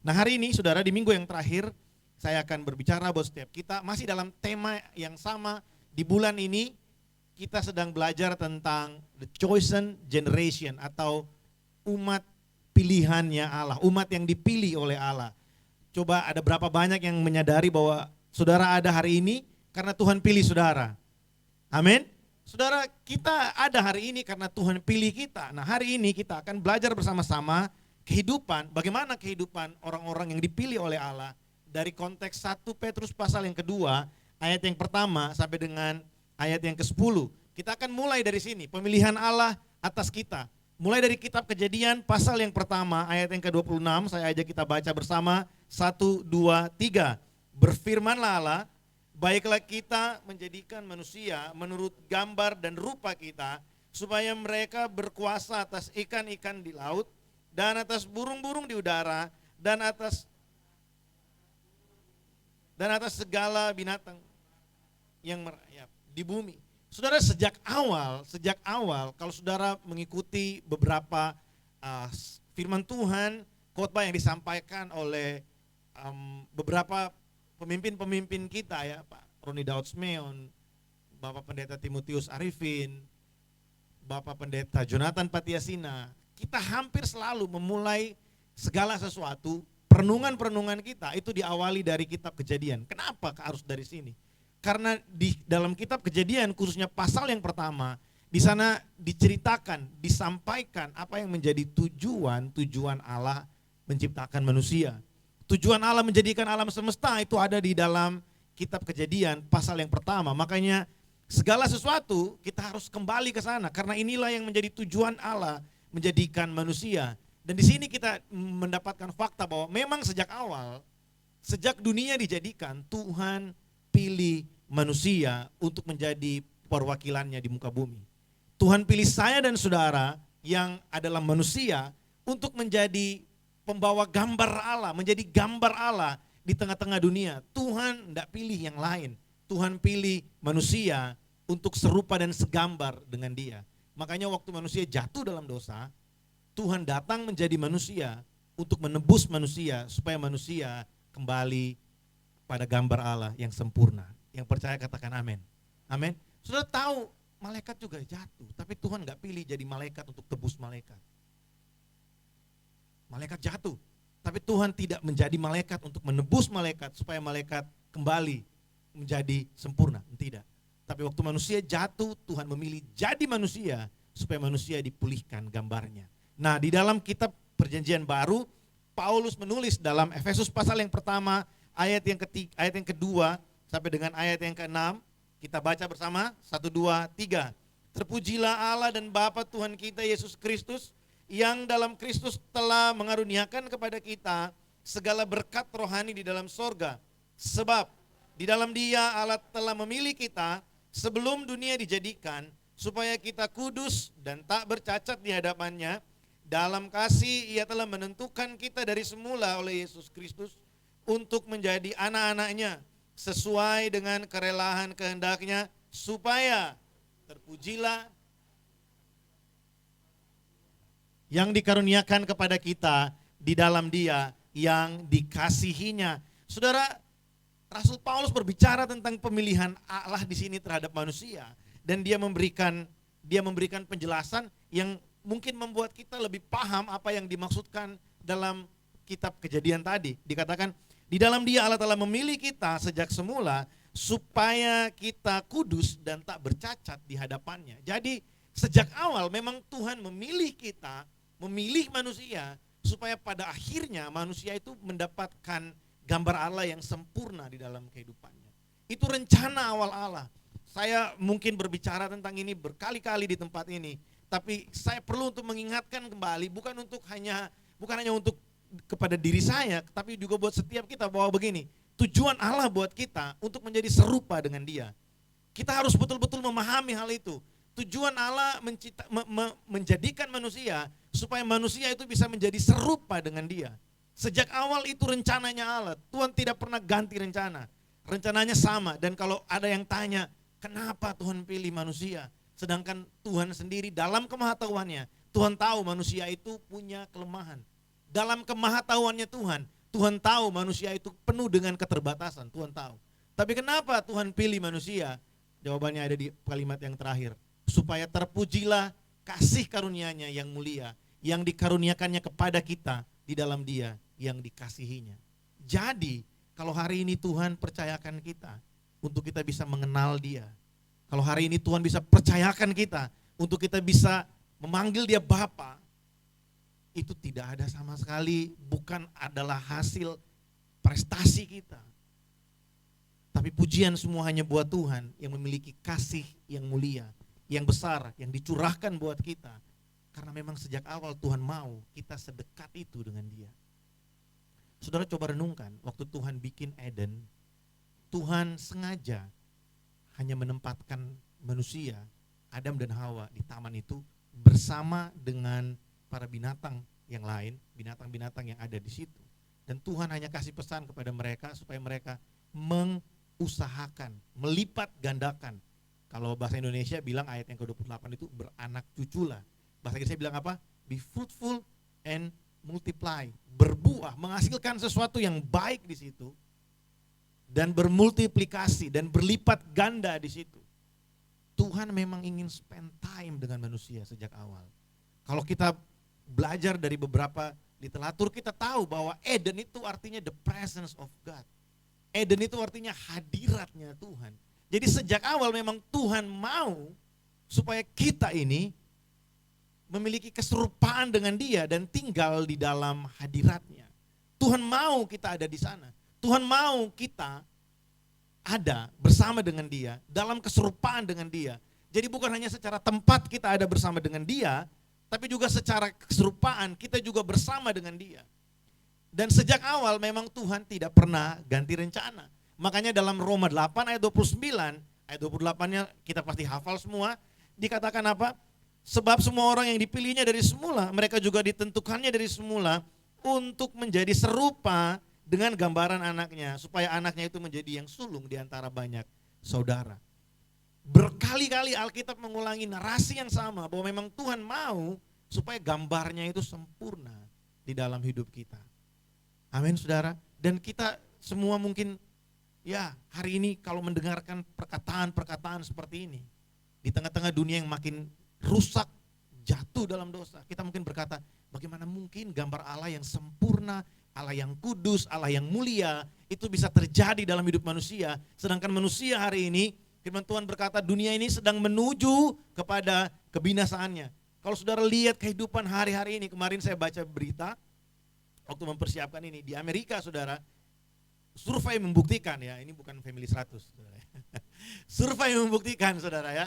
Nah hari ini saudara, di minggu yang terakhir saya akan berbicara buat setiap kita masih dalam tema yang sama. Di bulan ini kita sedang belajar tentang the chosen generation atau umat pilihannya Allah, umat yang dipilih oleh Allah. Coba ada berapa banyak yang menyadari bahwa saudara ada hari ini karena Tuhan pilih saudara. Amin. Saudara, kita ada hari ini karena Tuhan pilih kita. Nah hari ini kita akan belajar bersama-sama kehidupan, bagaimana kehidupan orang-orang yang dipilih oleh Allah dari konteks 1 Petrus pasal yang kedua, ayat yang pertama sampai dengan ayat yang ke-10. Kita akan mulai dari sini, pemilihan Allah atas kita. Mulai dari kitab Kejadian pasal yang pertama, ayat yang ke-26, saya ajak kita baca bersama, 1, 2, 3. Berfirmanlah Allah, baiklah kita menjadikan manusia menurut gambar dan rupa kita, supaya mereka berkuasa atas ikan-ikan di laut, dan atas burung-burung di udara, dan atas segala binatang yang merayap di bumi. Saudara, sejak awal kalau saudara mengikuti beberapa firman Tuhan, khotbah yang disampaikan oleh beberapa pemimpin-pemimpin kita ya, Pak Roni Daud Smeon, Bapak Pendeta Timotius Arifin, Bapak Pendeta Jonathan Patiasina, kita hampir selalu memulai segala sesuatu, perenungan-perenungan kita itu diawali dari kitab Kejadian. Kenapa harus dari sini? Karena di dalam kitab Kejadian, khususnya pasal yang pertama, di sana diceritakan, disampaikan apa yang menjadi tujuan Allah menciptakan manusia. Tujuan Allah menjadikan alam semesta itu ada di dalam kitab Kejadian pasal yang pertama. Makanya segala sesuatu kita harus kembali ke sana, karena inilah yang menjadi tujuan Allah menjadikan manusia. Dan di sini kita mendapatkan fakta bahwa memang sejak awal, sejak dunia dijadikan, Tuhan pilih manusia untuk menjadi perwakilannya di muka bumi. Tuhan pilih saya dan saudara yang adalah manusia untuk menjadi pembawa gambar Allah, menjadi gambar Allah di tengah-tengah dunia. Tuhan tidak pilih yang lain. Tuhan pilih manusia untuk serupa dan segambar dengan dia. Makanya waktu manusia jatuh dalam dosa, Tuhan datang menjadi manusia untuk menebus manusia supaya manusia kembali pada gambar Allah yang sempurna. Yang percaya katakan amin. Amin. Sudah tahu malaikat juga jatuh, tapi Tuhan gak pilih jadi malaikat untuk tebus malaikat. Malaikat jatuh, tapi Tuhan tidak menjadi malaikat untuk menebus malaikat supaya malaikat kembali menjadi sempurna. Tidak. Tapi waktu manusia jatuh, Tuhan memilih jadi manusia supaya manusia dipulihkan gambarnya. Nah, di dalam kitab Perjanjian Baru, Paulus menulis dalam Efesus pasal yang pertama, ayat yang kedua sampai dengan ayat yang ke-6, kita baca bersama, 1, 2, 3. Terpujilah Allah dan Bapa Tuhan kita Yesus Kristus, yang dalam Kristus telah mengaruniakan kepada kita segala berkat rohani di dalam sorga. Sebab di dalam Dia Allah telah memilih kita sebelum dunia dijadikan, supaya kita kudus dan tak bercacat di hadapannya. Dalam kasih Ia telah menentukan kita dari semula oleh Yesus Kristus untuk menjadi anak-anaknya sesuai dengan kerelaan kehendaknya, supaya terpujilah yang dikaruniakan kepada kita di dalam Dia yang dikasihinya. Saudara, Rasul Paulus berbicara tentang pemilihan Allah di sini terhadap manusia, dan dia memberikan penjelasan yang mungkin membuat kita lebih paham apa yang dimaksudkan dalam kitab Kejadian tadi. Dikatakan di dalam Dia Allah telah memilih kita sejak semula supaya kita kudus dan tak bercacat di hadapannya. Jadi sejak awal memang Tuhan memilih kita, memilih manusia supaya pada akhirnya manusia itu mendapatkan gambar Allah yang sempurna di dalam kehidupannya. Itu rencana awal Allah. Saya mungkin berbicara tentang ini berkali-kali di tempat ini, tapi saya perlu untuk mengingatkan kembali, bukan hanya untuk kepada diri saya, tapi juga buat setiap kita, bahwa begini, tujuan Allah buat kita untuk menjadi serupa dengan Dia. Kita harus betul-betul memahami hal itu. Tujuan Allah menjadikan manusia supaya manusia itu bisa menjadi serupa dengan Dia. Sejak awal itu rencananya Allah. Tuhan tidak pernah ganti rencana. Rencananya sama, dan kalau ada yang tanya, kenapa Tuhan pilih manusia? Sedangkan Tuhan sendiri dalam kemahatauannya, Tuhan tahu manusia itu punya kelemahan. Dalam kemahatauannya Tuhan, Tuhan tahu manusia itu penuh dengan keterbatasan, Tuhan tahu. Tapi kenapa Tuhan pilih manusia? Jawabannya ada di kalimat yang terakhir. Supaya terpujilah kasih karunia-Nya yang mulia, yang dikaruniakannya kepada kita di dalam Dia yang dikasihinya. Jadi, kalau hari ini Tuhan percayakan kita untuk kita bisa mengenal Dia. Kalau hari ini Tuhan bisa percayakan kita untuk kita bisa memanggil Dia Bapa, itu tidak ada sama sekali, bukan adalah hasil prestasi kita. Tapi pujian semua hanya buat Tuhan yang memiliki kasih yang mulia, yang besar, yang dicurahkan buat kita. Karena memang sejak awal Tuhan mau kita sedekat itu dengan Dia. Saudara coba renungkan, waktu Tuhan bikin Eden, Tuhan sengaja hanya menempatkan manusia, Adam dan Hawa di taman itu bersama dengan para binatang yang lain, binatang-binatang yang ada di situ. Dan Tuhan hanya kasih pesan kepada mereka supaya mereka mengusahakan, melipat gandakan. Kalau bahasa Indonesia bilang ayat yang ke-28 itu beranak cuculah. Bahasa Inggrisnya bilang apa? Be fruitful and multiply. Berbuah, menghasilkan sesuatu yang baik di situ. Dan bermultiplikasi dan berlipat ganda di situ. Tuhan memang ingin spend time dengan manusia sejak awal. Kalau kita belajar dari beberapa literatur, kita tahu bahwa Eden itu artinya the presence of God. Eden itu artinya hadiratnya Tuhan. Jadi sejak awal memang Tuhan mau supaya kita ini memiliki keserupaan dengan Dia dan tinggal di dalam hadiratnya. Tuhan mau kita ada di sana. Tuhan mau kita ada bersama dengan Dia, dalam keserupaan dengan Dia. Jadi bukan hanya secara tempat kita ada bersama dengan Dia, tapi juga secara keserupaan kita juga bersama dengan Dia. Dan sejak awal memang Tuhan tidak pernah ganti rencana. Makanya dalam Roma 8 ayat 29, ayat 28-nya kita pasti hafal semua, dikatakan apa? Sebab semua orang yang dipilihnya dari semula, mereka juga ditentukannya dari semula untuk menjadi serupa dengan gambaran anaknya, supaya anaknya itu menjadi yang sulung di antara banyak saudara. Berkali-kali Alkitab mengulangi narasi yang sama bahwa memang Tuhan mau supaya gambarnya itu sempurna di dalam hidup kita. Amin saudara. Dan kita semua mungkin ya hari ini kalau mendengarkan perkataan-perkataan seperti ini, di tengah-tengah dunia yang makin rusak, jatuh dalam dosa, kita mungkin berkata, bagaimana mungkin gambar Allah yang sempurna, Allah yang kudus, Allah yang mulia, itu bisa terjadi dalam hidup manusia. Sedangkan manusia hari ini, firman Tuhan berkata dunia ini sedang menuju kepada kebinasaannya. Kalau saudara lihat kehidupan hari-hari ini, kemarin saya baca berita, waktu mempersiapkan ini, di Amerika saudara, survei membuktikan ya, ini bukan Family 100 saudara ya. Survei membuktikan saudara ya,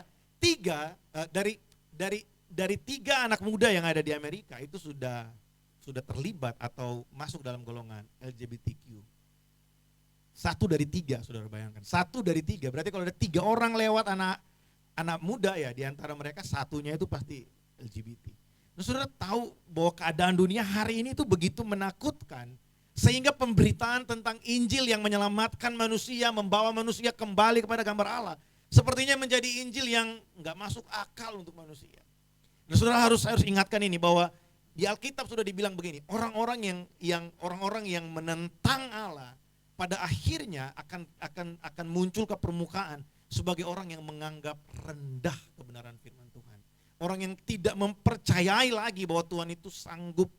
dari 3 anak muda yang ada di Amerika itu sudah terlibat atau masuk dalam golongan LGBTQ. 1 dari 3 saudara bayangkan. 1 dari 3, berarti kalau ada 3 orang lewat anak muda ya, di antara mereka satunya itu pasti LGBT. Nah, saudara tahu bahwa keadaan dunia hari ini itu begitu menakutkan, sehingga pemberitaan tentang Injil yang menyelamatkan manusia, membawa manusia kembali kepada gambar Allah, sepertinya menjadi Injil yang nggak masuk akal untuk manusia. Nah, saudara harus ingatkan ini bahwa di Alkitab sudah dibilang begini, orang-orang yang menentang Allah pada akhirnya akan muncul ke permukaan sebagai orang yang menganggap rendah kebenaran firman Tuhan. Orang yang tidak mempercayai lagi bahwa Tuhan itu sanggup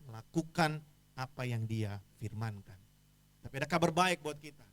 melakukan apa yang Dia firmankan. Tapi ada kabar baik buat kita.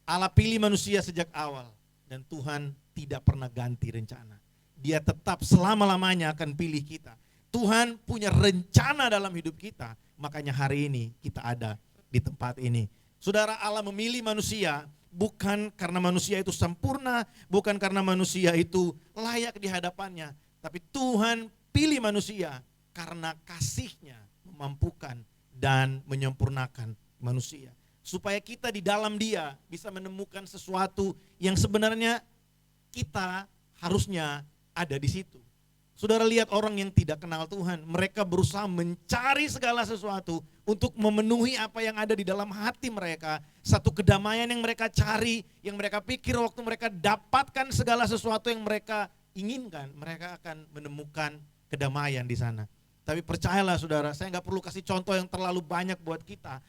Allah pilih manusia sejak awal dan Tuhan tidak pernah ganti rencana. Dia tetap selama-lamanya akan pilih kita. Tuhan punya rencana dalam hidup kita, makanya hari ini kita ada di tempat ini. Saudara, Allah memilih manusia bukan karena manusia itu sempurna, bukan karena manusia itu layak di hadapannya, tapi Tuhan pilih manusia karena kasih-Nya memampukan dan menyempurnakan manusia. Supaya kita di dalam Dia bisa menemukan sesuatu yang sebenarnya kita harusnya ada di situ. Saudara lihat orang yang tidak kenal Tuhan, mereka berusaha mencari segala sesuatu untuk memenuhi apa yang ada di dalam hati mereka. Satu kedamaian yang mereka cari, yang mereka pikir waktu mereka dapatkan segala sesuatu yang mereka inginkan, mereka akan menemukan kedamaian di sana. Tapi percayalah saudara, saya nggak perlu kasih contoh yang terlalu banyak buat kita.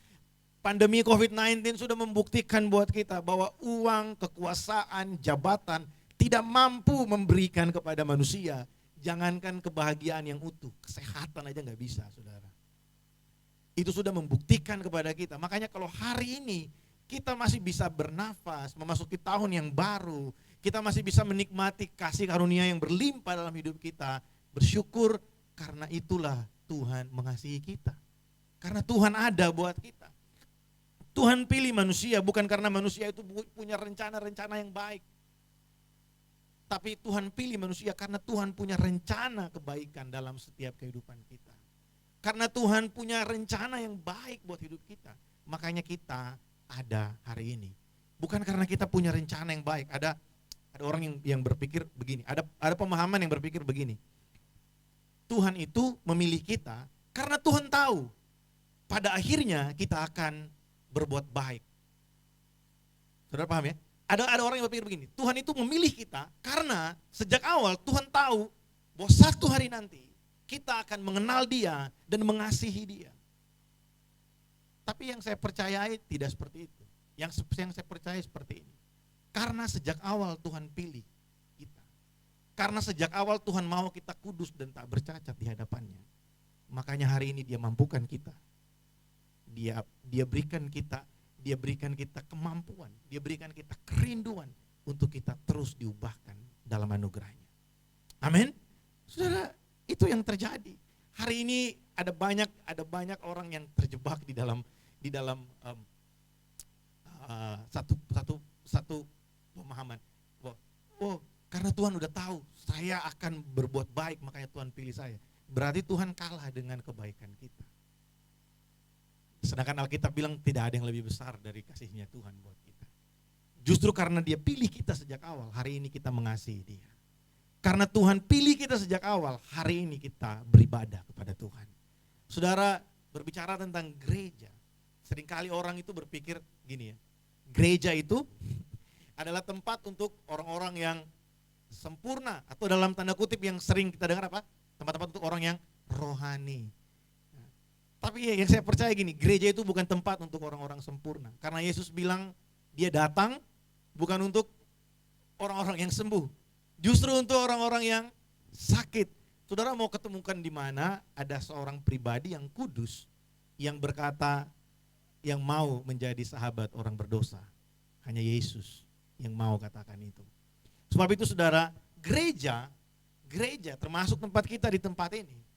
Pandemi COVID-19 sudah membuktikan buat kita bahwa uang, kekuasaan, jabatan tidak mampu memberikan kepada manusia. Jangankan kebahagiaan yang utuh, kesehatan aja nggak bisa, saudara. Itu sudah membuktikan kepada kita. Makanya kalau hari ini kita masih bisa bernafas, memasuki tahun yang baru, kita masih bisa menikmati kasih karunia yang berlimpah dalam hidup kita, bersyukur karena itulah Tuhan mengasihi kita. Karena Tuhan ada buat kita. Tuhan pilih manusia bukan karena manusia itu punya rencana-rencana yang baik. Tapi Tuhan pilih manusia karena Tuhan punya rencana kebaikan dalam setiap kehidupan kita. Karena Tuhan punya rencana yang baik buat hidup kita. Makanya kita ada hari ini. Bukan karena kita punya rencana yang baik. Ada orang yang berpikir begini. Ada pemahaman yang berpikir begini. Tuhan itu memilih kita karena Tuhan tahu pada akhirnya kita akan berbuat baik. Saudara paham ya? Ada orang yang berpikir begini, Tuhan itu memilih kita karena sejak awal Tuhan tahu bahwa satu hari nanti kita akan mengenal Dia dan mengasihi Dia. Tapi yang saya percayai tidak seperti itu. Yang saya percaya seperti ini. Karena sejak awal Tuhan pilih kita. Karena sejak awal Tuhan mau kita kudus dan tak bercacat di hadapannya. Makanya hari ini Dia mampukan kita. Dia berikan kita kemampuan, Dia berikan kita kerinduan untuk kita terus diubahkan dalam anugerahnya. Amin. Saudara, itu yang terjadi. Hari ini ada banyak orang yang terjebak di dalam satu pemahaman. Oh, karena Tuhan udah tahu saya akan berbuat baik, makanya Tuhan pilih saya. Berarti Tuhan kalah dengan kebaikan kita. Sedangkan Alkitab bilang tidak ada yang lebih besar dari kasihnya Tuhan buat kita. Justru karena Dia pilih kita sejak awal, hari ini kita mengasihi Dia. Karena Tuhan pilih kita sejak awal, hari ini kita beribadah kepada Tuhan. Saudara, berbicara tentang gereja, seringkali orang itu berpikir gini ya, gereja itu adalah tempat untuk orang-orang yang sempurna, atau dalam tanda kutip yang sering kita dengar apa? Tempat-tempat untuk orang yang rohani. Tapi yang saya percaya gini, gereja itu bukan tempat untuk orang-orang sempurna. Karena Yesus bilang Dia datang bukan untuk orang-orang yang sembuh, justru untuk orang-orang yang sakit. Saudara mau ketemukan di mana ada seorang pribadi yang kudus, yang berkata, yang mau menjadi sahabat orang berdosa. Hanya Yesus yang mau katakan itu. Sebab itu saudara, gereja termasuk tempat kita di tempat ini.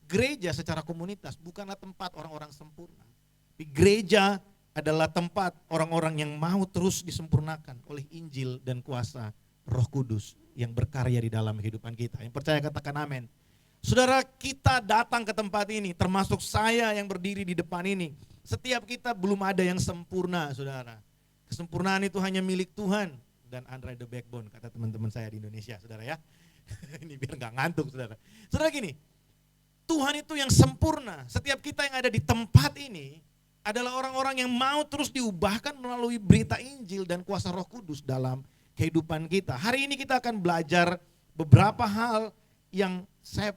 Gereja secara komunitas bukanlah tempat orang-orang sempurna. Tapi gereja adalah tempat orang-orang yang mau terus disempurnakan oleh Injil dan kuasa Roh Kudus yang berkarya di dalam kehidupan kita. Yang percaya katakan amin. Saudara, kita datang ke tempat ini, termasuk saya yang berdiri di depan ini. Setiap kita belum ada yang sempurna, saudara. Kesempurnaan itu hanya milik Tuhan dan Andre the Backbone, kata teman-teman saya di Indonesia, saudara ya. Ini biar gak ngantuk, saudara. Saudara gini, Tuhan itu yang sempurna. Setiap kita yang ada di tempat ini adalah orang-orang yang mau terus diubahkan melalui berita Injil dan kuasa Roh Kudus dalam kehidupan kita. Hari ini kita akan belajar beberapa hal yang saya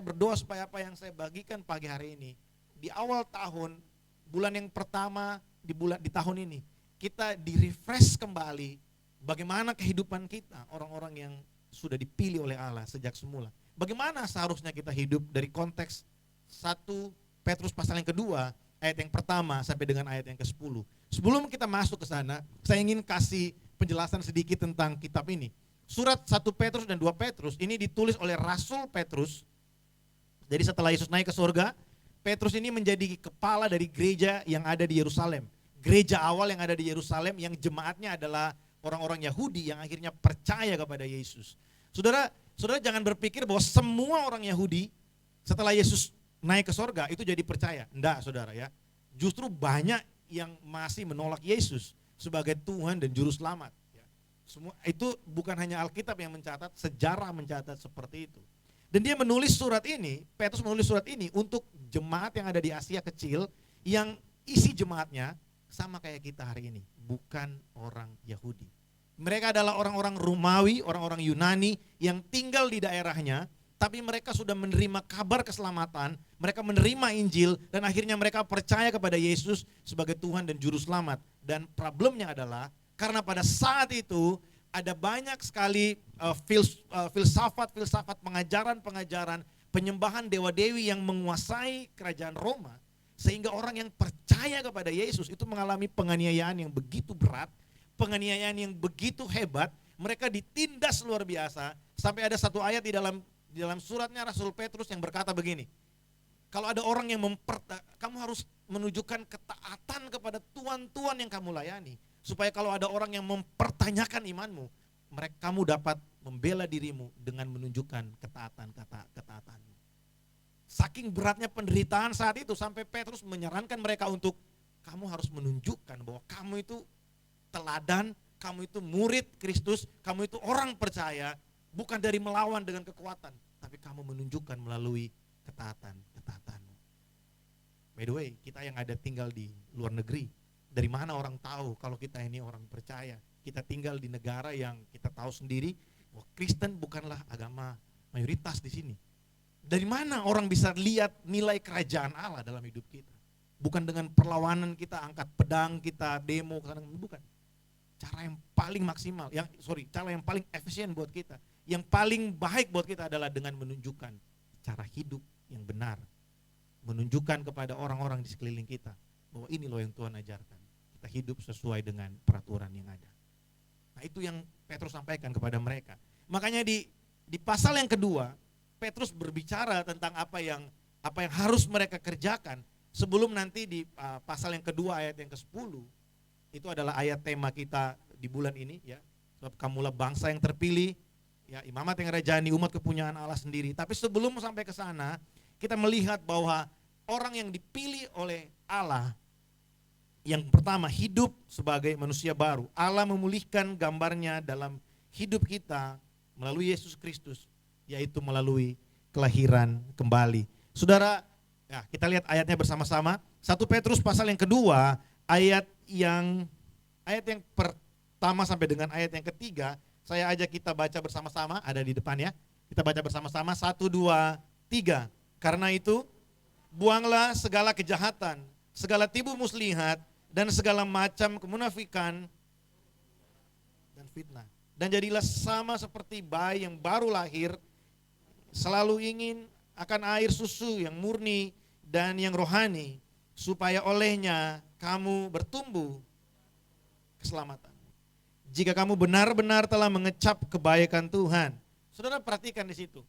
berdoa supaya apa yang saya bagikan pagi hari ini di awal tahun, bulan yang pertama di tahun ini, kita di-refresh kembali bagaimana kehidupan kita, orang-orang yang sudah dipilih oleh Allah sejak semula. Bagaimana seharusnya kita hidup dari konteks 1 Petrus pasal yang kedua, ayat yang pertama sampai dengan ayat yang ke-10. Sebelum kita masuk ke sana, saya ingin kasih penjelasan sedikit tentang kitab ini. Surat 1 Petrus dan 2 Petrus ini ditulis oleh Rasul Petrus. Jadi setelah Yesus naik ke surga, Petrus ini menjadi kepala dari gereja yang ada di Yerusalem. Gereja awal yang ada di Yerusalem yang jemaatnya adalah orang-orang Yahudi yang akhirnya percaya kepada Yesus. Saudara jangan berpikir bahwa semua orang Yahudi setelah Yesus naik ke surga itu jadi percaya. Enggak, saudara ya. Justru banyak yang masih menolak Yesus sebagai Tuhan dan Juru Selamat. Semua itu bukan hanya Alkitab yang mencatat, sejarah mencatat seperti itu. Dan dia menulis surat ini, Petrus menulis surat ini untuk jemaat yang ada di Asia Kecil, yang isi jemaatnya sama kayak kita hari ini, bukan orang Yahudi. Mereka adalah orang-orang Romawi, orang-orang Yunani yang tinggal di daerahnya, tapi mereka sudah menerima kabar keselamatan, mereka menerima Injil, dan akhirnya mereka percaya kepada Yesus sebagai Tuhan dan Juru Selamat. Dan problemnya adalah, karena pada saat itu ada banyak sekali filsafat-filsafat, pengajaran-pengajaran, penyembahan dewa-dewi yang menguasai kerajaan Roma, sehingga orang yang percaya kepada Yesus itu mengalami penganiayaan yang begitu berat, penganiayaan yang begitu hebat, mereka ditindas luar biasa, sampai ada satu ayat di dalam suratnya Rasul Petrus yang berkata begini, kalau ada orang yang kamu harus menunjukkan ketaatan kepada tuan-tuan yang kamu layani, supaya kalau ada orang yang mempertanyakan imanmu, kamu dapat membela dirimu dengan menunjukkan ketaatanmu. Saking beratnya penderitaan saat itu, sampai Petrus menyarankan mereka untuk, kamu harus menunjukkan bahwa kamu itu teladan, kamu itu murid Kristus, kamu itu orang percaya, bukan dari melawan dengan kekuatan, tapi kamu menunjukkan melalui ketaatanmu. By the way, kita yang ada tinggal di luar negeri, dari mana orang tahu kalau kita ini orang percaya? Kita tinggal di negara yang kita tahu sendiri bahwa Kristen bukanlah agama mayoritas di sini. Dari mana orang bisa lihat nilai kerajaan Allah dalam hidup kita? Bukan dengan perlawanan kita, angkat pedang, kita demo, bukan. Cara yang paling maksimal, cara yang paling efisien buat kita, yang paling baik buat kita adalah dengan menunjukkan cara hidup yang benar, menunjukkan kepada orang-orang di sekeliling kita bahwa ini loh yang Tuhan ajarkan, kita hidup sesuai dengan peraturan yang ada. Nah, itu yang Petrus sampaikan kepada mereka. Makanya di pasal yang kedua, Petrus berbicara tentang apa yang harus mereka kerjakan, sebelum nanti di pasal yang kedua ayat yang ke-10, itu adalah ayat tema kita di bulan ini, ya. Sebab kamulah bangsa yang terpilih, ya, imamat yang rajani, umat kepunyaan Allah sendiri. Tapi sebelum sampai ke sana, kita melihat bahwa orang yang dipilih oleh Allah, yang pertama hidup sebagai manusia baru. Allah memulihkan gambarnya dalam hidup kita melalui Yesus Kristus, yaitu melalui kelahiran kembali. Saudara, ya, kita lihat ayatnya bersama-sama. 1 Petrus pasal yang kedua, ayat yang pertama sampai dengan ayat yang ketiga, saya ajak kita baca bersama-sama, ada di depan ya. Kita baca bersama-sama, 1, 2, 3. Karena itu, buanglah segala kejahatan, segala tipu muslihat, dan segala macam kemunafikan dan fitnah. Dan jadilah sama seperti bayi yang baru lahir, selalu ingin akan air susu yang murni dan yang rohani, supaya olehnya kamu bertumbuh keselamatan. Jika kamu benar-benar telah mengecap kebaikan Tuhan. Saudara perhatikan di situ.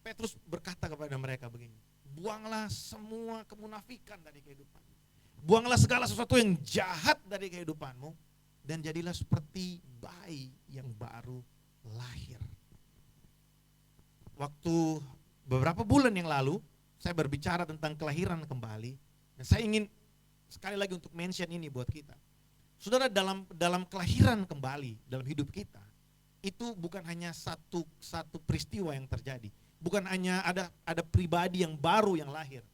Petrus berkata kepada mereka begini, buanglah semua kemunafikan dari kehidupan. Buanglah segala sesuatu yang jahat dari kehidupanmu, dan jadilah seperti bayi yang baru lahir. Waktu beberapa bulan yang lalu, saya berbicara tentang kelahiran kembali, dan saya ingin sekali lagi untuk mention ini buat kita. Saudara, dalam kelahiran kembali dalam hidup kita, itu bukan hanya satu peristiwa yang terjadi, bukan hanya ada pribadi yang baru yang lahir,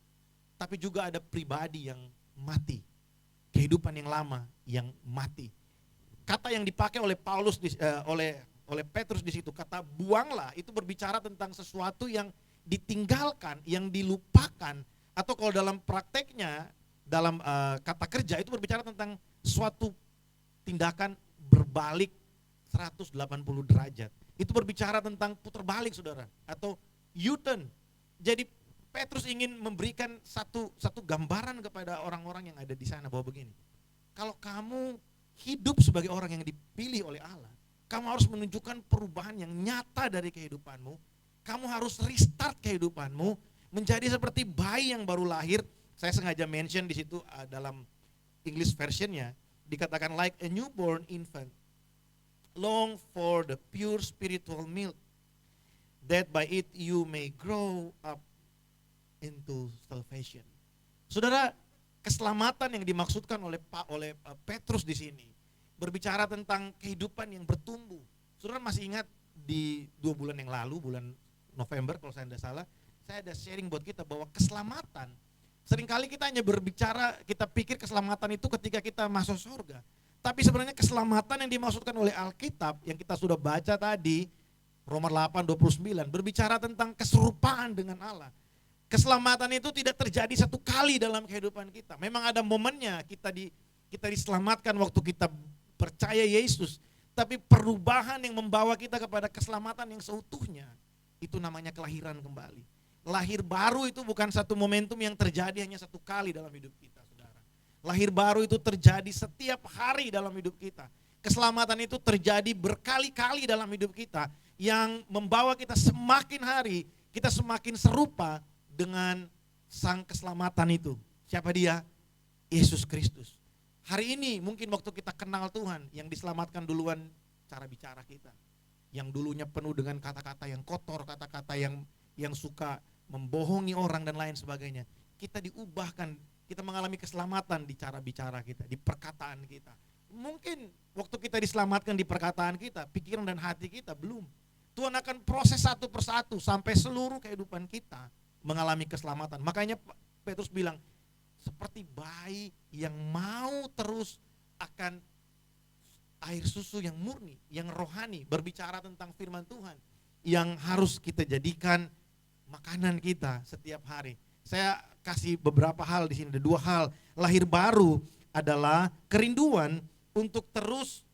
tapi juga ada pribadi yang mati, kehidupan yang lama yang mati. Kata yang dipakai oleh Paulus oleh Petrus di situ, kata buanglah, itu berbicara tentang sesuatu yang ditinggalkan, yang dilupakan, atau kalau dalam prakteknya, dalam kata kerja itu berbicara tentang suatu tindakan berbalik 180 derajat. Itu berbicara tentang putar balik, saudara, atau U-turn. Jadi Petrus ingin memberikan satu gambaran kepada orang-orang yang ada di sana bahwa begini, kalau kamu hidup sebagai orang yang dipilih oleh Allah, kamu harus menunjukkan perubahan yang nyata dari kehidupanmu. Kamu harus restart kehidupanmu menjadi seperti bayi yang baru lahir. Saya sengaja mention di situ dalam English versionnya, dikatakan like a newborn infant, long for the pure spiritual milk, that by it you may grow up into salvation. Saudara, keselamatan yang dimaksudkan oleh Petrus di sini berbicara tentang kehidupan yang bertumbuh. Saudara masih ingat di 2 bulan yang lalu, bulan November kalau saya tidak salah, saya ada sharing buat kita bahwa keselamatan, seringkali kita hanya berbicara, kita pikir keselamatan itu ketika kita masuk surga. Tapi sebenarnya keselamatan yang dimaksudkan oleh Alkitab yang kita sudah baca tadi, Roma 8:29 berbicara tentang keserupaan dengan Allah. Keselamatan itu tidak terjadi satu kali dalam kehidupan kita. Memang ada momennya kita diselamatkan waktu kita percaya Yesus. Tapi perubahan yang membawa kita kepada keselamatan yang seutuhnya, itu namanya kelahiran kembali. Lahir baru itu bukan satu momentum yang terjadi hanya satu kali dalam hidup kita, saudara. Lahir baru itu terjadi setiap hari dalam hidup kita. Keselamatan itu terjadi berkali-kali dalam hidup kita, yang membawa kita semakin hari, kita semakin serupa dengan sang keselamatan itu. Siapa dia? Yesus Kristus. Hari ini mungkin waktu kita kenal Tuhan, yang diselamatkan duluan cara bicara kita. Yang dulunya penuh dengan kata-kata yang kotor, kata-kata yang suka membohongi orang dan lain sebagainya. Kita diubahkan, kita mengalami keselamatan di cara bicara kita, di perkataan kita. Mungkin waktu kita diselamatkan di perkataan kita, pikiran dan hati kita belum. Tuhan akan proses satu persatu sampai seluruh kehidupan kita mengalami keselamatan. Makanya Petrus bilang, seperti bayi yang mau terus akan air susu yang murni, yang rohani, berbicara tentang firman Tuhan, yang harus kita jadikan makanan kita setiap hari. Saya kasih beberapa hal di sini, ada 2 hal. Lahir baru adalah kerinduan untuk terus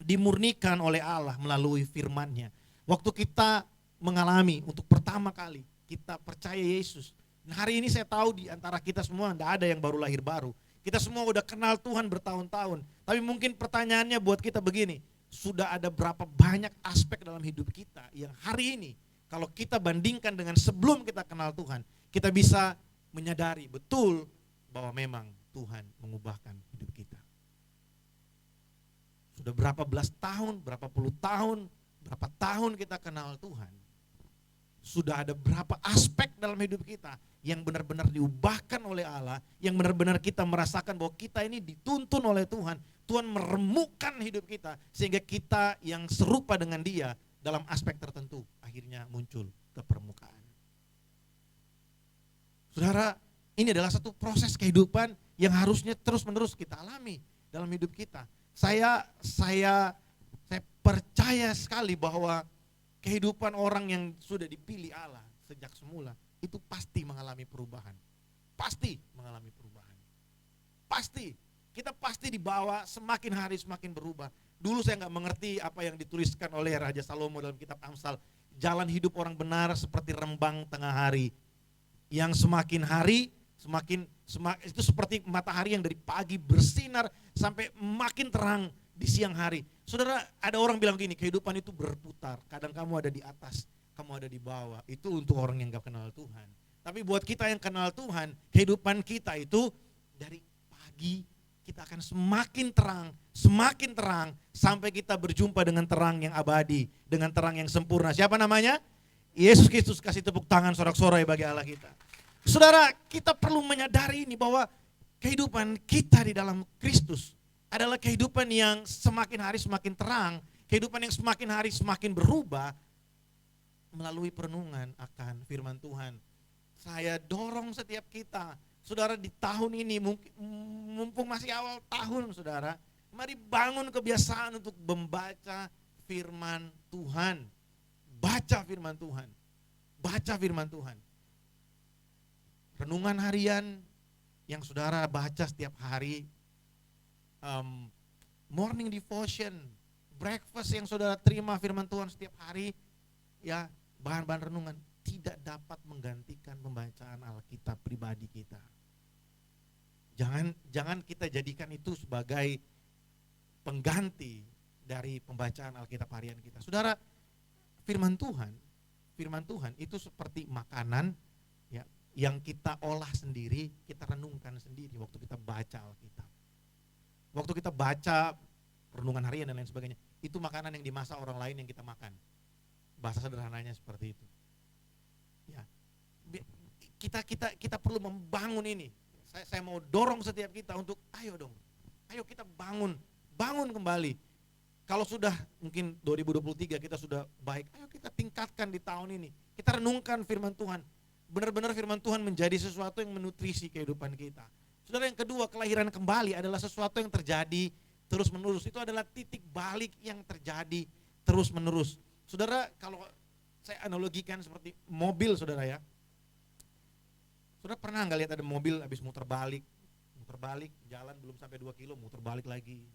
dimurnikan oleh Allah melalui firman-Nya. Waktu kita mengalami untuk pertama kali, kita percaya Yesus. Nah, hari ini saya tahu di antara kita semua tidak ada yang baru lahir baru. Kita semua udah kenal Tuhan bertahun-tahun. Tapi mungkin pertanyaannya buat kita begini, sudah ada berapa banyak aspek dalam hidup kita yang hari ini kalau kita bandingkan dengan sebelum kita kenal Tuhan, kita bisa menyadari betul bahwa memang Tuhan mengubahkan hidup kita. Sudah berapa belas tahun, berapa puluh tahun, berapa tahun kita kenal Tuhan. Sudah ada berapa aspek dalam hidup kita yang benar-benar diubahkan oleh Allah, yang benar-benar kita merasakan bahwa kita ini dituntun oleh Tuhan. Tuhan meremukkan hidup kita sehingga kita yang serupa dengan Dia dalam aspek tertentu akhirnya muncul ke permukaan. Saudara, ini adalah satu proses kehidupan yang harusnya terus-menerus kita alami dalam hidup kita. Saya percaya sekali bahwa kehidupan orang yang sudah dipilih Allah sejak semula itu pasti mengalami perubahan. Pasti mengalami perubahan. Pasti. Kita pasti dibawa semakin hari semakin berubah. Dulu saya nggak mengerti apa yang dituliskan oleh Raja Salomo dalam kitab Amsal. Jalan hidup orang benar seperti rembang tengah hari. Yang semakin hari itu seperti matahari yang dari pagi bersinar sampai makin terang di siang hari. Saudara, ada orang bilang gini, kehidupan itu berputar. Kadang kamu ada di atas, kamu ada di bawah. Itu untuk orang yang gak kenal Tuhan. Tapi buat kita yang kenal Tuhan, kehidupan kita itu dari pagi kita akan semakin terang sampai kita berjumpa dengan terang yang abadi, dengan terang yang sempurna. Siapa namanya? Yesus Kristus. Kasih tepuk tangan sorak-sorai bagi Allah kita. Saudara, kita perlu menyadari ini bahwa kehidupan kita di dalam Kristus adalah kehidupan yang semakin hari semakin terang, kehidupan yang semakin hari semakin berubah melalui perenungan akan firman Tuhan. Saya dorong setiap kita, saudara, di tahun ini, mumpung masih awal tahun, saudara, mari bangun kebiasaan untuk membaca firman Tuhan. Baca firman Tuhan. Baca firman Tuhan. Renungan harian yang saudara baca setiap hari, morning devotion, breakfast yang saudara terima firman Tuhan setiap hari, ya, bahan-bahan renungan tidak dapat menggantikan pembacaan Alkitab pribadi kita. Jangan kita jadikan itu sebagai pengganti dari pembacaan Alkitab harian kita. Saudara, firman Tuhan itu seperti makanan, ya, yang kita olah sendiri, kita renungkan sendiri waktu kita baca Alkitab. Waktu kita baca renungan harian dan lain sebagainya, itu makanan yang dimasak orang lain yang kita makan. Bahasa sederhananya seperti itu. Ya, kita perlu membangun ini. Saya mau dorong setiap kita untuk ayo kita bangun kembali. Kalau sudah mungkin 2023 kita sudah baik, ayo kita tingkatkan di tahun ini. Kita renungkan firman Tuhan. Benar-benar firman Tuhan menjadi sesuatu yang menutrisi kehidupan kita. Saudara, yang kedua, kelahiran kembali adalah sesuatu yang terjadi terus menerus. Itu adalah titik balik yang terjadi terus menerus. Saudara, kalau saya analogikan seperti mobil saudara ya. Saudara pernah nggak lihat ada mobil habis muter balik, jalan belum sampai 2 kilo, muter balik lagi.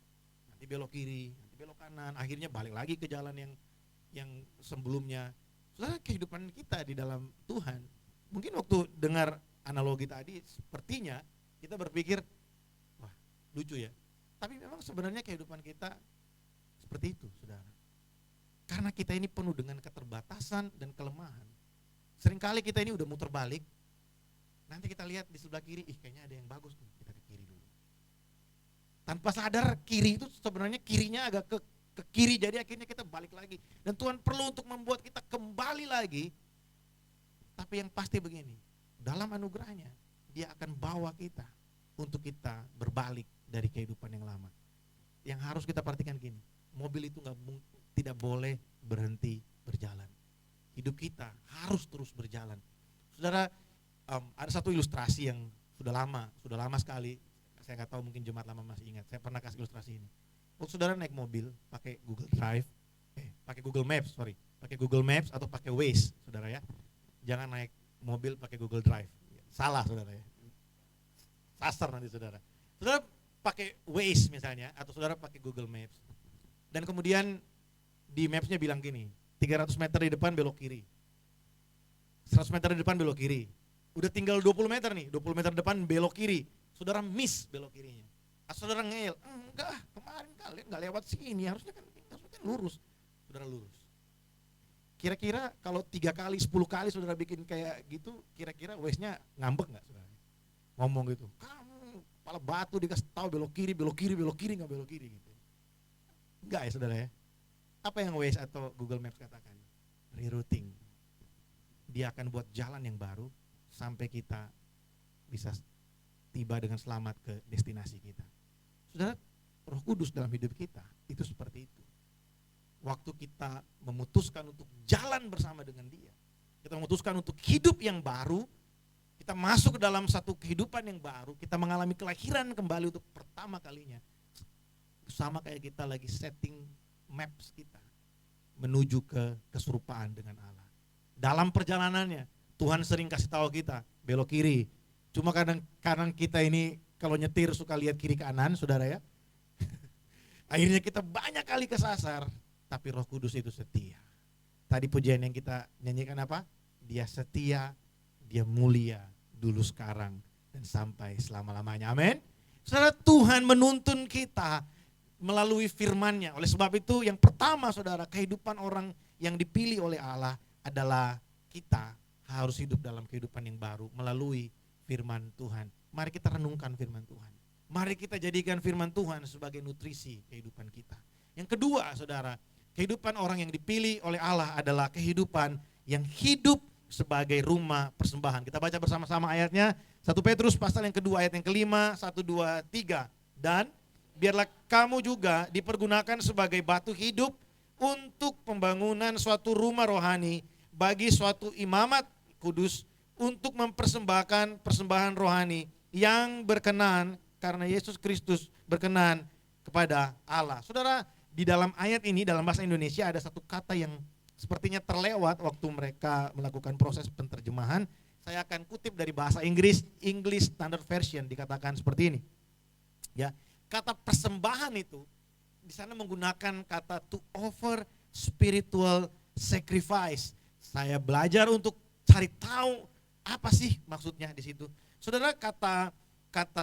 Nanti belok kiri, nanti belok kanan, akhirnya balik lagi ke jalan yang sebelumnya. Saudara, kehidupan kita di dalam Tuhan, mungkin waktu dengar analogi tadi, sepertinya kita berpikir, wah lucu ya. Tapi memang sebenarnya kehidupan kita seperti itu, saudara. Karena kita ini penuh dengan keterbatasan dan kelemahan. Seringkali kita ini udah muter balik, nanti kita lihat di sebelah kiri, kayaknya ada yang bagus nih, kita ke kiri dulu. Tanpa sadar kiri itu sebenarnya kirinya agak ke kiri, jadi akhirnya kita balik lagi. Dan Tuhan perlu untuk membuat kita kembali lagi. Tapi yang pasti begini, dalam anugerahnya Dia akan bawa kita untuk kita berbalik dari kehidupan yang lama. Yang harus kita perhatikan gini, mobil itu tidak boleh berhenti berjalan. Hidup kita harus terus berjalan. Saudara, ada satu ilustrasi yang sudah lama sekali. Saya nggak tahu, mungkin jemaat lama masih ingat. Saya pernah kasih ilustrasi ini. Waktu saudara naik mobil pakai Google Maps atau pakai Waze, saudara ya. Jangan naik mobil pakai Google Drive. Salah saudara ya. Sasar nanti saudara. Saudara pakai Waze misalnya, atau saudara pakai Google Maps. Dan kemudian di Maps-nya bilang gini, 300 meter di depan belok kiri. 100 meter di depan belok kiri. Udah tinggal 20 meter nih, 20 meter depan belok kiri. Saudara miss belok kirinya. Saudara ngeyel, enggak, kemarin kalian nggak lewat sini, harusnya kan lurus. Saudara lurus. Kira-kira kalau 3 kali, 10 kali saudara bikin kayak gitu, kira-kira Waze-nya ngambek nggak saudara? Ngomong gitu, kamu kepala batu dikasih tahu belok kiri, nggak belok kiri gitu. Enggak ya saudara ya? Apa yang Waze atau Google Maps katakan? Rerouting. Dia akan buat jalan yang baru sampai kita bisa tiba dengan selamat ke destinasi kita. Saudara, Roh Kudus dalam hidup kita itu seperti itu. Waktu kita memutuskan untuk jalan bersama dengan Dia, kita memutuskan untuk hidup yang baru, kita masuk ke dalam satu kehidupan yang baru, kita mengalami kelahiran kembali untuk pertama kalinya. Sama kayak kita lagi setting maps kita menuju ke keserupaan dengan Allah. Dalam perjalanannya Tuhan sering kasih tahu kita belok kiri. Cuma kadang kita ini kalau nyetir suka lihat kiri kanan, saudara ya. Akhirnya kita banyak kali kesasar, tapi Roh Kudus itu setia. Tadi pujian yang kita nyanyikan apa? Dia setia, Dia mulia dulu, sekarang, dan sampai selama-lamanya. Amin. Saudara, Tuhan menuntun kita melalui firman-Nya. Oleh sebab itu yang pertama saudara, kehidupan orang yang dipilih oleh Allah adalah kita harus hidup dalam kehidupan yang baru melalui firman Tuhan. Mari kita renungkan firman Tuhan. Mari kita jadikan firman Tuhan sebagai nutrisi kehidupan kita. Yang kedua saudara, kehidupan orang yang dipilih oleh Allah adalah kehidupan yang hidup sebagai rumah persembahan. Kita baca bersama-sama ayatnya, 1 Petrus pasal yang kedua ayat yang kelima, 1, 2, 3. Dan biarlah kamu juga dipergunakan sebagai batu hidup untuk pembangunan suatu rumah rohani bagi suatu imamat kudus, untuk mempersembahkan persembahan rohani yang berkenan karena Yesus Kristus berkenan kepada Allah. Saudara, di dalam ayat ini dalam bahasa Indonesia ada satu kata yang sepertinya terlewat waktu mereka melakukan proses penterjemahan. Saya akan kutip dari bahasa Inggris, English Standard Version, dikatakan seperti ini. Ya, kata persembahan itu di sana menggunakan kata to offer spiritual sacrifice. Saya belajar untuk cari tahu apa sih maksudnya di situ. Saudara, kata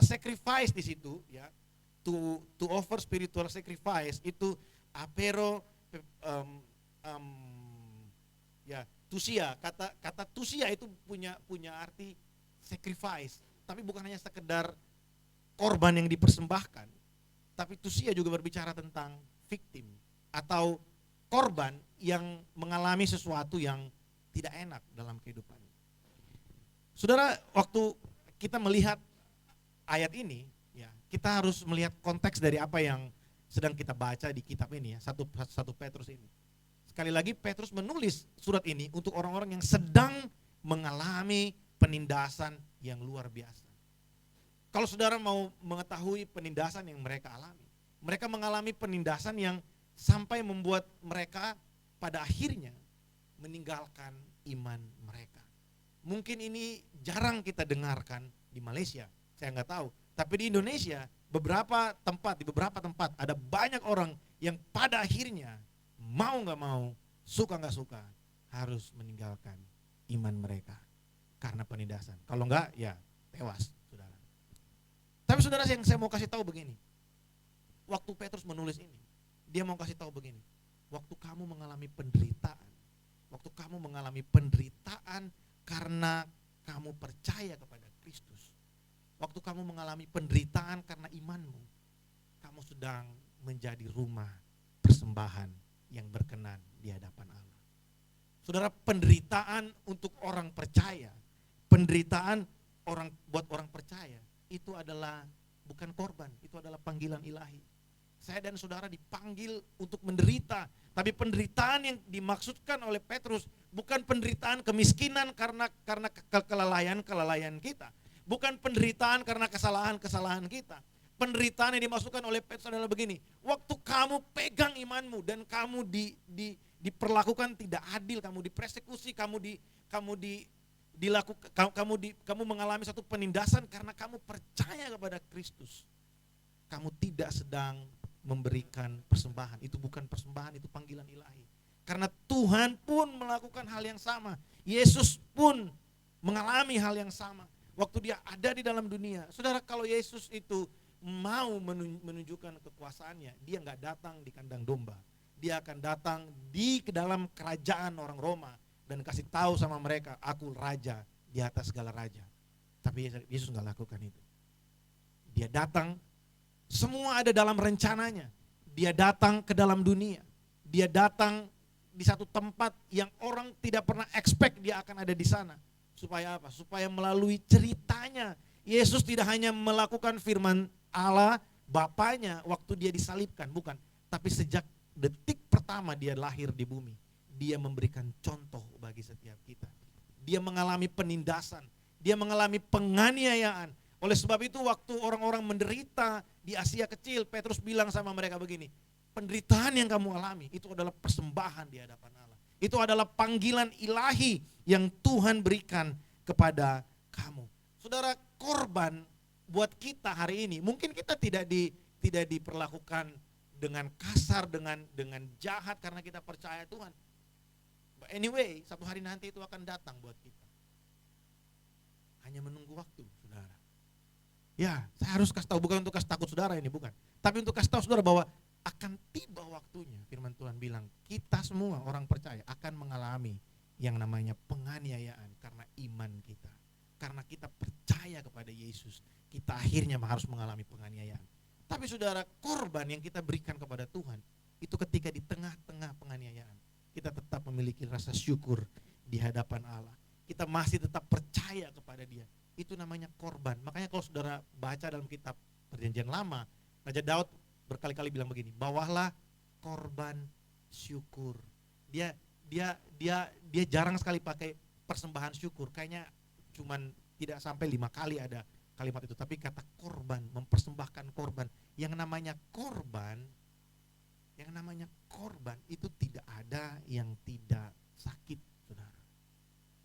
sacrifice di situ ya, to offer spiritual sacrifice itu apero ya, tusia. Kata tusia itu punya arti sacrifice, tapi bukan hanya sekedar korban yang dipersembahkan, tapi tusia juga berbicara tentang victim atau korban yang mengalami sesuatu yang tidak enak dalam kehidupan. Saudara, waktu kita melihat ayat ini, ya, kita harus melihat konteks dari apa yang sedang kita baca di kitab ini ya, 1 Petrus ini. Sekali lagi Petrus menulis surat ini untuk orang-orang yang sedang mengalami penindasan yang luar biasa. Kalau saudara mau mengetahui penindasan yang mereka alami, mereka mengalami penindasan yang sampai membuat mereka pada akhirnya meninggalkan iman mereka. Mungkin ini jarang kita dengarkan di Malaysia, saya nggak tahu. Tapi di Indonesia di beberapa tempat ada banyak orang yang pada akhirnya mau nggak mau, suka nggak suka, harus meninggalkan iman mereka karena penindasan. Kalau nggak ya tewas, saudara. Tapi saudara, yang saya mau kasih tahu begini, waktu Petrus menulis ini, dia mau kasih tahu begini, waktu kamu mengalami penderitaan karena kamu percaya kepada Kristus, waktu kamu mengalami penderitaan karena imanmu, kamu sedang menjadi rumah persembahan yang berkenan di hadapan Allah. Saudara, penderitaan untuk orang percaya, penderitaan buat orang percaya, itu adalah bukan korban, itu adalah panggilan ilahi. Saya dan saudara dipanggil untuk menderita, tapi penderitaan yang dimaksudkan oleh Petrus bukan penderitaan kemiskinan karena kelalaian kita, bukan penderitaan karena kesalahan kita. Penderitaan yang dimaksudkan oleh Petrus adalah begini, waktu kamu pegang imanmu dan kamu diperlakukan tidak adil, kamu dipersekusi, kamu mengalami satu penindasan karena kamu percaya kepada Kristus. Kamu tidak sedang memberikan persembahan, itu bukan persembahan, itu panggilan ilahi. Karena Tuhan pun melakukan hal yang sama. Yesus pun mengalami hal yang sama waktu dia ada di dalam dunia. Saudara, kalau Yesus itu mau menunjukkan kekuasaannya, dia nggak datang di kandang domba. Dia akan datang ke dalam kerajaan orang Roma dan kasih tahu sama mereka, aku raja di atas segala raja. Tapi Yesus nggak lakukan itu. Dia datang, semua ada dalam rencananya. Dia datang ke dalam dunia. Dia datang di satu tempat yang orang tidak pernah expect dia akan ada di sana. Supaya apa? Supaya melalui ceritanya, Yesus tidak hanya melakukan firman Allah Bapanya waktu dia disalibkan, bukan. Tapi sejak detik pertama dia lahir di bumi, dia memberikan contoh bagi setiap kita. Dia mengalami penindasan, dia mengalami penganiayaan. Oleh sebab itu waktu orang-orang menderita di Asia Kecil, Petrus bilang sama mereka begini, penderitaan yang kamu alami itu adalah persembahan di hadapan Allah. Itu adalah panggilan ilahi yang Tuhan berikan kepada kamu. Saudara, korban buat kita hari ini, mungkin kita tidak diperlakukan dengan kasar, dengan jahat karena kita percaya Tuhan. But anyway, satu hari nanti itu akan datang buat kita. Hanya menunggu waktu, saudara. Ya, saya harus kasih tahu, bukan untuk kasih takut saudara ini, bukan. Tapi untuk kasih tahu saudara bahwa akan tiba waktunya, firman Tuhan bilang, kita semua orang percaya akan mengalami yang namanya penganiayaan karena iman kita. Karena kita percaya kepada Yesus, kita akhirnya harus mengalami penganiayaan. Tapi saudara, korban yang kita berikan kepada Tuhan, itu ketika di tengah-tengah penganiayaan, kita tetap memiliki rasa syukur di hadapan Allah. Kita masih tetap percaya kepada Dia. Itu namanya korban. Makanya kalau saudara baca dalam kitab Perjanjian Lama, Raja Daud berkali-kali bilang begini, bawalah korban syukur. Dia jarang sekali pakai persembahan syukur. Kayaknya cuman tidak sampai 5 kali ada kalimat itu. Tapi kata korban, mempersembahkan korban. Yang namanya korban itu tidak ada yang tidak sakit, saudara.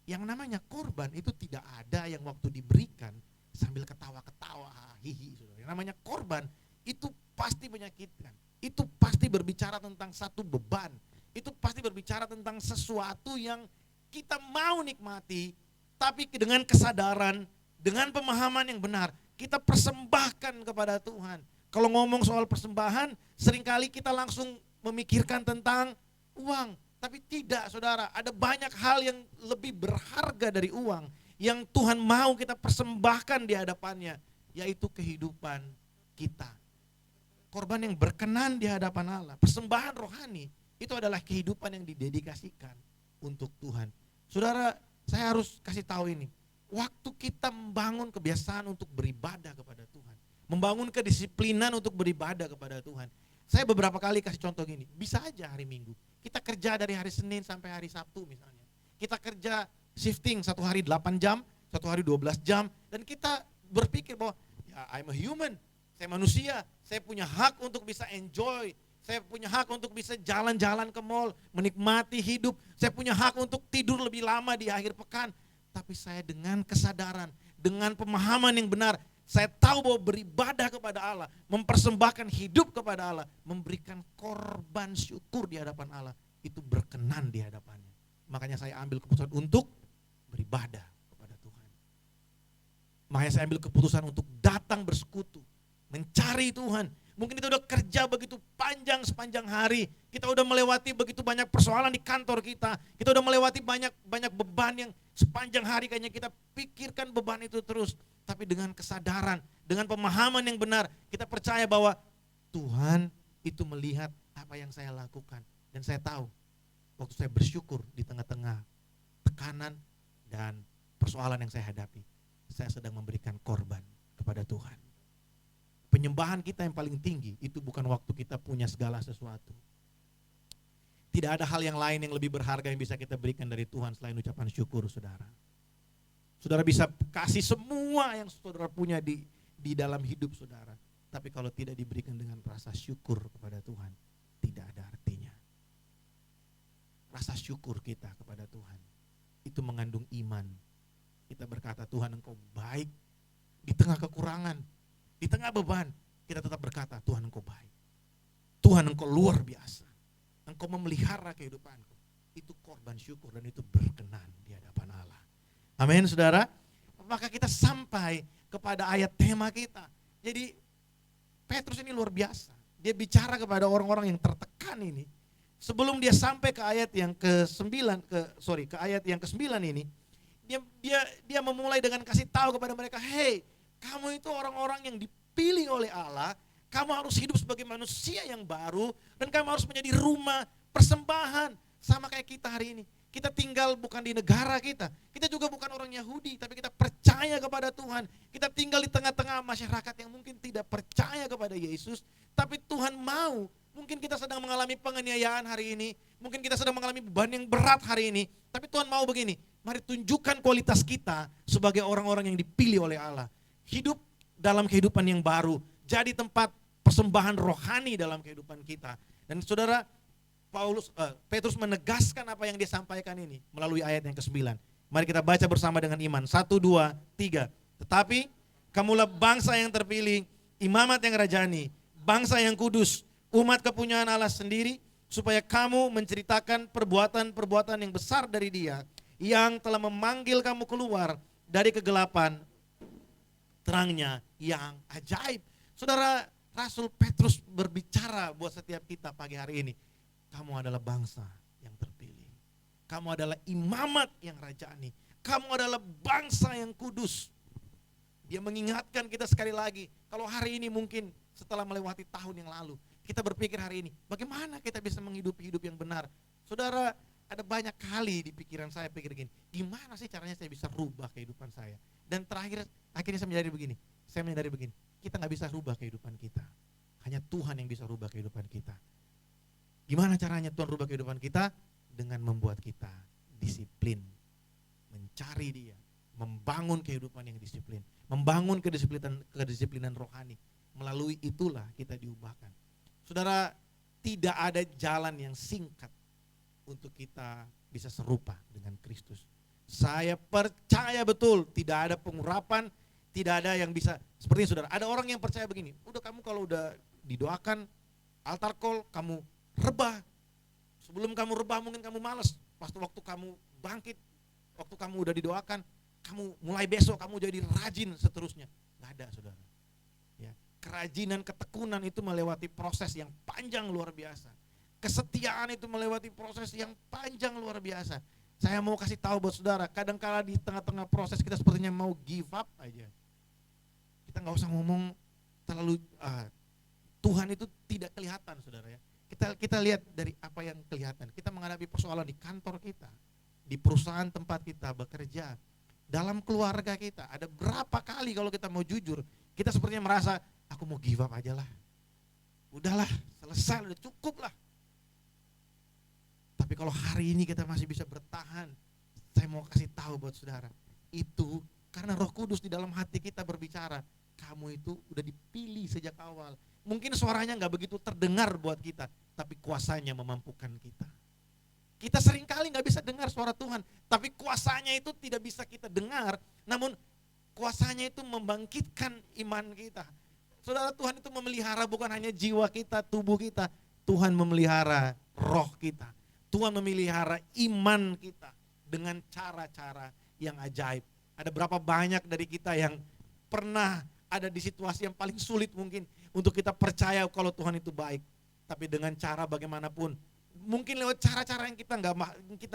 Yang namanya korban itu tidak ada yang waktu diberikan sambil ketawa-ketawa, hihi, saudara. Yang namanya korban itu pasti menyakitkan. Itu pasti berbicara tentang satu beban. Itu pasti berbicara tentang sesuatu yang kita mau nikmati, tapi dengan kesadaran, dengan pemahaman yang benar, kita persembahkan kepada Tuhan. Kalau ngomong soal persembahan, seringkali kita langsung memikirkan tentang uang. Tapi tidak, saudara, ada banyak hal yang lebih berharga dari uang yang Tuhan mau kita persembahkan di hadapannya, yaitu kehidupan kita. Korban yang berkenan di hadapan Allah, persembahan rohani, itu adalah kehidupan yang didedikasikan untuk Tuhan. Saudara, saya harus kasih tahu ini, waktu kita membangun kebiasaan untuk beribadah kepada Tuhan, membangun kedisiplinan untuk beribadah kepada Tuhan. Saya beberapa kali kasih contoh gini, bisa aja hari Minggu, kita kerja dari hari Senin sampai hari Sabtu misalnya. Kita kerja shifting, satu hari 8 jam, satu hari 12 jam, dan kita berpikir bahwa ya I'm a human, saya manusia, saya punya hak untuk bisa enjoy Saya punya hak untuk bisa jalan-jalan ke mall, menikmati hidup. Saya punya hak untuk tidur lebih lama di akhir pekan. Tapi saya dengan kesadaran, dengan pemahaman yang benar, saya tahu bahwa beribadah kepada Allah, mempersembahkan hidup kepada Allah, memberikan korban syukur di hadapan Allah, itu berkenan di hadapannya. Makanya saya ambil keputusan untuk beribadah kepada Tuhan. Makanya saya ambil keputusan untuk datang bersekutu, mencari Tuhan. Mungkin kita udah kerja begitu panjang sepanjang hari, kita udah melewati begitu banyak persoalan di kantor kita, kita udah melewati banyak beban yang sepanjang hari kayaknya kita pikirkan beban itu terus. Tapi dengan kesadaran, dengan pemahaman yang benar, kita percaya bahwa Tuhan itu melihat apa yang saya lakukan. Dan saya tahu, waktu saya bersyukur di tengah-tengah tekanan dan persoalan yang saya hadapi, saya sedang memberikan korban kepada Tuhan. Penyembahan kita yang paling tinggi itu bukan waktu kita punya segala sesuatu. Tidak ada hal yang lain yang lebih berharga yang bisa kita berikan dari Tuhan selain ucapan syukur, saudara. Saudara bisa kasih semua yang saudara punya di dalam hidup saudara. Tapi kalau tidak diberikan dengan rasa syukur kepada Tuhan, tidak ada artinya. Rasa syukur kita kepada Tuhan itu mengandung iman. Kita berkata, Tuhan Engkau baik di tengah kekurangan. Di tengah beban, kita tetap berkata, Tuhan Engkau baik. Tuhan Engkau luar biasa. Engkau memelihara kehidupanku. Itu korban syukur dan itu berkenan di hadapan Allah. Amin, saudara. Maka kita sampai kepada ayat tema kita. Jadi Petrus ini luar biasa. Dia bicara kepada orang-orang yang tertekan ini. Sebelum dia sampai ke ayat yang ke-9, ke ayat yang ke-9 ini, dia memulai dengan kasih tahu kepada mereka, hey, kamu itu orang-orang yang dipilih oleh Allah, kamu harus hidup sebagai manusia yang baru, dan kamu harus menjadi rumah persembahan. Sama kayak kita hari ini. Kita tinggal bukan di negara kita juga bukan orang Yahudi, tapi kita percaya kepada Tuhan. Kita tinggal di tengah-tengah masyarakat yang mungkin tidak percaya kepada Yesus, tapi Tuhan mau. Mungkin kita sedang mengalami penganiayaan hari ini, mungkin kita sedang mengalami beban yang berat hari ini, tapi Tuhan mau begini, mari tunjukkan kualitas kita sebagai orang-orang yang dipilih oleh Allah. Hidup dalam kehidupan yang baru, jadi tempat persembahan rohani dalam kehidupan kita. Dan saudara, Petrus menegaskan apa yang dia sampaikan ini melalui ayat yang ke-9. Mari kita baca bersama dengan iman. 1, 2, 3. Tetapi kamulah bangsa yang terpilih, imamat yang rajani, bangsa yang kudus, umat kepunyaan Allah sendiri, supaya kamu menceritakan perbuatan-perbuatan yang besar dari Dia yang telah memanggil kamu keluar dari kegelapan terangnya yang ajaib. Saudara, Rasul Petrus berbicara buat setiap kita pagi hari ini. Kamu adalah bangsa yang terpilih. Kamu adalah imamat yang rajani. Kamu adalah bangsa yang kudus. Dia mengingatkan kita sekali lagi. Kalau hari ini mungkin setelah melewati tahun yang lalu, kita berpikir hari ini, bagaimana kita bisa menghidupi hidup yang benar. Saudara, ada banyak kali di pikiran saya pikir gini, gimana sih caranya saya bisa rubah kehidupan saya. Dan akhirnya saya menyadari begini, kita gak bisa rubah kehidupan kita. Hanya Tuhan yang bisa rubah kehidupan kita. Gimana caranya Tuhan rubah kehidupan kita? Dengan membuat kita disiplin, mencari Dia, membangun kehidupan yang disiplin, membangun kedisiplinan rohani. Melalui itulah kita diubahkan. Saudara, tidak ada jalan yang singkat untuk kita bisa serupa dengan Kristus. Saya percaya betul tidak ada pengurapan, tidak ada yang bisa seperti ini, saudara. Ada orang yang percaya begini, udah kamu kalau udah didoakan altar call, kamu rebah. Sebelum kamu rebah mungkin kamu malas. Waktu kamu bangkit, waktu kamu udah didoakan, kamu mulai besok kamu jadi rajin seterusnya. Gak ada, saudara. Ya, kerajinan, ketekunan itu melewati proses yang panjang luar biasa. Kesetiaan itu melewati proses yang panjang luar biasa. Saya mau kasih tahu buat saudara, kadang-kala di tengah-tengah proses kita sepertinya mau give up aja. Kita gak usah ngomong terlalu, Tuhan itu tidak kelihatan, saudara ya. Kita lihat dari apa yang kelihatan. Kita menghadapi persoalan di kantor kita, di perusahaan tempat kita bekerja, dalam keluarga kita. Ada berapa kali kalau kita mau jujur, kita sepertinya merasa, aku mau give up aja lah. Udahlah, selesai, udah cukup lah. Tapi kalau hari ini kita masih bisa bertahan, saya mau kasih tahu buat saudara, itu karena Roh Kudus di dalam hati kita berbicara, kamu itu udah dipilih sejak awal. Mungkin suaranya nggak begitu terdengar buat kita, tapi kuasanya memampukan kita. Kita seringkali nggak bisa dengar suara Tuhan, tapi kuasanya itu tidak bisa kita dengar, namun kuasanya itu membangkitkan iman kita. Saudara, Tuhan itu memelihara bukan hanya jiwa kita, tubuh kita, Tuhan memelihara roh kita. Tuhan memelihara iman kita dengan cara-cara yang ajaib. Ada berapa banyak dari kita yang pernah ada di situasi yang paling sulit mungkin untuk kita percaya kalau Tuhan itu baik. Tapi dengan cara bagaimanapun, mungkin lewat cara-cara yang kita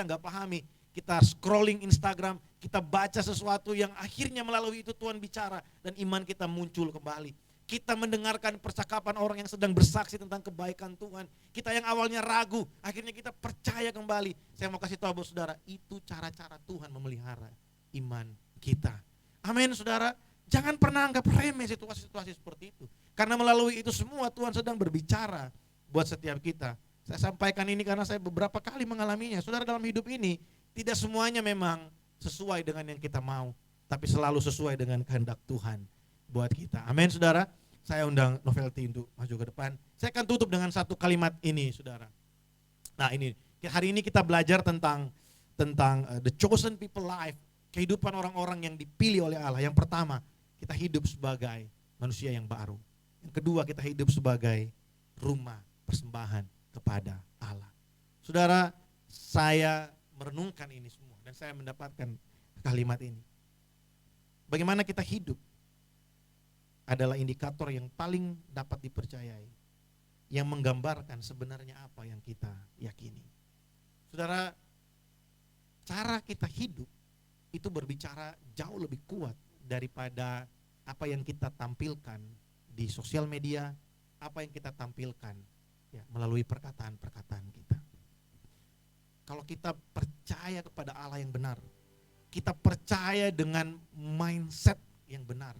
nggak pahami, kita scrolling Instagram, kita baca sesuatu yang akhirnya melalui itu Tuhan bicara dan iman kita muncul kembali. Kita mendengarkan percakapan orang yang sedang bersaksi tentang kebaikan Tuhan. Kita yang awalnya ragu, akhirnya kita percaya kembali. Saya mau kasih tahu buat saudara, itu cara-cara Tuhan memelihara iman kita. Amin saudara, jangan pernah anggap remeh situasi-situasi seperti itu. Karena melalui itu semua Tuhan sedang berbicara buat setiap kita. Saya sampaikan ini karena saya beberapa kali mengalaminya. Saudara, dalam hidup ini tidak semuanya memang sesuai dengan yang kita mau, tapi selalu sesuai dengan kehendak Tuhan buat kita. Amin saudara. Saya undang Novelty untuk maju ke depan. Saya akan tutup dengan satu kalimat ini saudara. Nah ini, hari ini kita belajar tentang the chosen people life. Kehidupan orang-orang yang dipilih oleh Allah. Yang pertama, kita hidup sebagai manusia yang baru. Yang kedua, kita hidup sebagai rumah persembahan kepada Allah. Saudara, saya merenungkan ini semua dan saya mendapatkan kalimat ini. Bagaimana kita hidup adalah indikator yang paling dapat dipercayai, yang menggambarkan sebenarnya apa yang kita yakini. Saudara, cara kita hidup itu berbicara jauh lebih kuat daripada apa yang kita tampilkan di sosial media, apa yang kita tampilkan ya, melalui perkataan-perkataan kita. Kalau kita percaya kepada Allah yang benar, kita percaya dengan mindset yang benar,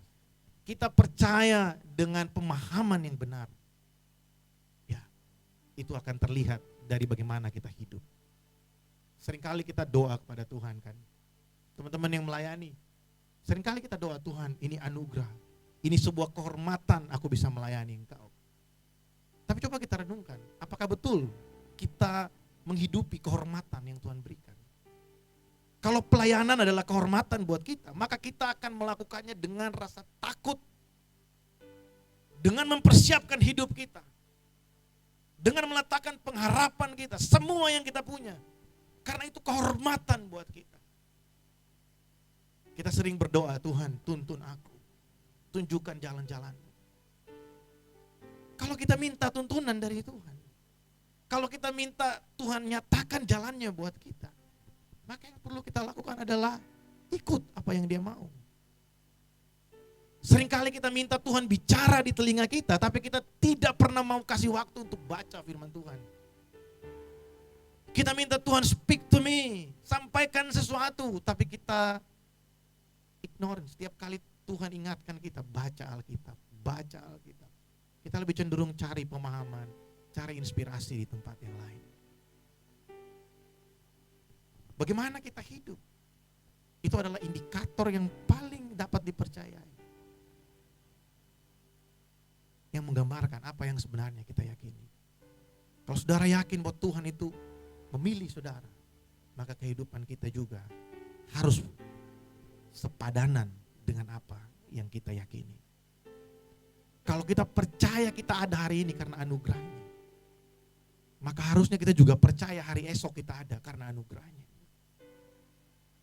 kita percaya dengan pemahaman yang benar, ya itu akan terlihat dari bagaimana kita hidup. Seringkali kita doa kepada Tuhan kan, teman-teman yang melayani, seringkali kita doa, Tuhan ini anugerah, ini sebuah kehormatan aku bisa melayani Engkau. Tapi coba kita renungkan, apakah betul kita menghidupi kehormatan yang Tuhan berikan? Kalau pelayanan adalah kehormatan buat kita, maka kita akan melakukannya dengan rasa takut, dengan mempersiapkan hidup kita, dengan meletakkan pengharapan kita, semua yang kita punya, karena itu kehormatan buat kita. Kita sering berdoa, Tuhan tuntun aku, tunjukkan jalan-jalan. Kalau kita minta tuntunan dari Tuhan, kalau kita minta Tuhan nyatakan jalannya buat kita, maka yang perlu kita lakukan adalah ikut apa yang Dia mau. Seringkali kita minta Tuhan bicara di telinga kita, tapi kita tidak pernah mau kasih waktu untuk baca firman Tuhan. Kita minta Tuhan speak to me, sampaikan sesuatu, tapi kita ignore. Setiap kali Tuhan ingatkan kita, baca Alkitab, baca Alkitab. Kita lebih cenderung cari pemahaman, cari inspirasi di tempat yang lain. Bagaimana kita hidup? Itu adalah indikator yang paling dapat dipercayai. Yang menggambarkan apa yang sebenarnya kita yakini. Kalau saudara yakin bahwa Tuhan itu memilih saudara, maka kehidupan kita juga harus sepadanan dengan apa yang kita yakini. Kalau kita percaya kita ada hari ini karena anugerahnya, maka harusnya kita juga percaya hari esok kita ada karena anugerahnya.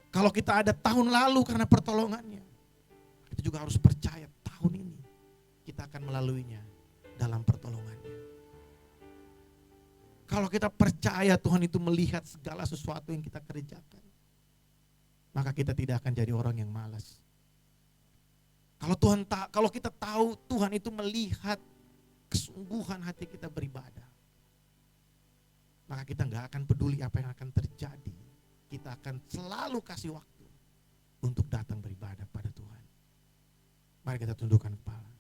Kalau kita ada tahun lalu karena pertolongannya, kita juga harus percaya tahun ini kita akan melaluinya dalam pertolongannya. Kalau kita percaya Tuhan itu melihat segala sesuatu yang kita kerjakan, maka kita tidak akan jadi orang yang malas. Kalau kita tahu Tuhan itu melihat kesungguhan hati kita beribadah, maka kita nggak akan peduli apa yang akan terjadi. Kita akan selalu kasih waktu untuk datang beribadah pada Tuhan. Mari kita tundukkan kepala.